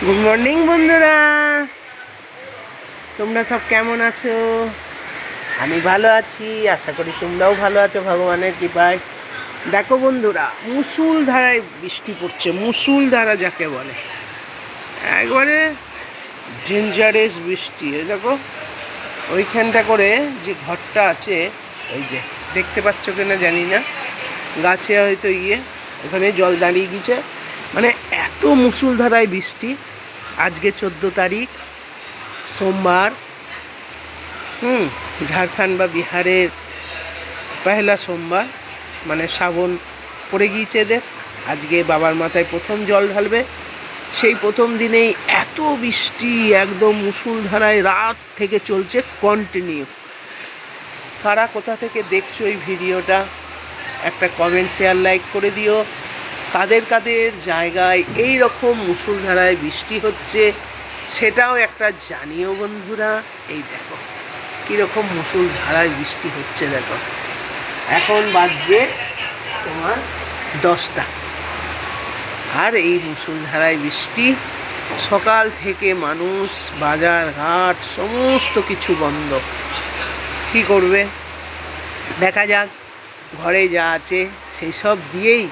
Good morning বন্ধুরা, তোমরা সব কেমন আছো? আমি ভালো আছি, আশা করি তোমরাও ভালো আছো ভগবানের কৃপায়। দেখো বন্ধুরা, মুষলধারায় বৃষ্টি পড়ছে। মুষলধারা যাকে বলে, একবারে ডেঞ্জারাস বৃষ্টি। দেখো ওইখানটা করে যে ঘরটা আছে, ওই যে দেখতে পাচ্ছ কিনা জানি না, গাছে হয়তো ওখানে জল দাঁড়িয়ে গেছে। মানে এত মুষলধারায় বৃষ্টি। আজকে 14 তারিখ, সোমবার। ঝাড়খণ্ড বা বিহারের পহেলা সোমবার, মানে শ্রাবণ পড়ে গিয়েছে এদের। আজকে বাবার মাথায় প্রথম জল ঢালবে। সেই প্রথম দিনেই এত বৃষ্টি, একদম মুষলধারায় রাত থেকে চলছে কন্টিনিউ। কারা কোথা থেকে দেখছো এই ভিডিওটা, একটা কমেন্ট, শেয়ার, লাইক করে দিও। কাদের কাদের জায়গায় এই রকম মুষলধারায় বৃষ্টি হচ্ছে সেটাও একটা জানিও বন্ধুরা। এই দেখো কীরকম মুষলধারায় বৃষ্টি হচ্ছে। দেখো এখন বাজছে তোমার 10টা, আর এই মুষলধারায় বৃষ্টি। সকাল থেকে মানুষ, বাজার ঘাট সমস্ত কিছু বন্ধ। কী করবে দেখা যাক, ঘরে যা আছে সেই সব দিয়েই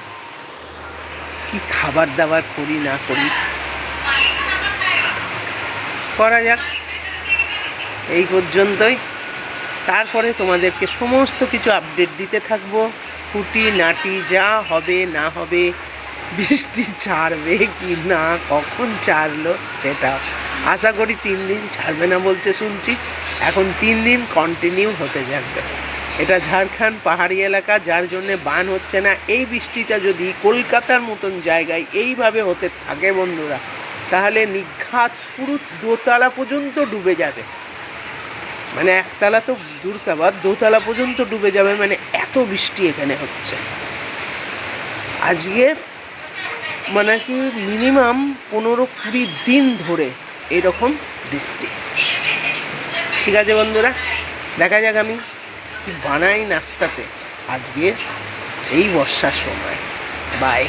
কি খাবার দাবার করি না করি, করা যাক। এই পর্যন্তই। তারপরে তোমাদেরকে সমস্ত কিছু আপডেট দিতে থাকবো, খুঁটি নাটি যা হবে না হবে, বৃষ্টি ছাড়বে কি না, কখন ছাড়লো সেটা। আশা করি 3 দিন ছাড়বে না বলছে শুনছি। এখন 3 দিন কন্টিনিউ হতে থাকবে। এটা ঝাড়খণ্ড পাহাড়ি এলাকা, যার জন্যে বান হচ্ছে না। এই বৃষ্টিটা যদি কলকাতার মতন জায়গায় এইভাবে হতে থাকে বন্ধুরা, তাহলে নিঘাত পুরো দোতলা পর্যন্ত ডুবে যাবে। মানে একতলা তো দূর কাবার, দোতলা পর্যন্ত ডুবে যাবে। মানে এত বৃষ্টি এখানে হচ্ছে আজকে। মানে কি মিনিমাম 15-20 দিন ধরে এরকম বৃষ্টি। ঠিক আছে বন্ধুরা, দেখা যাক আমি কি বানাই নাস্তাতে আজকে এই বর্ষার সময়। বাই।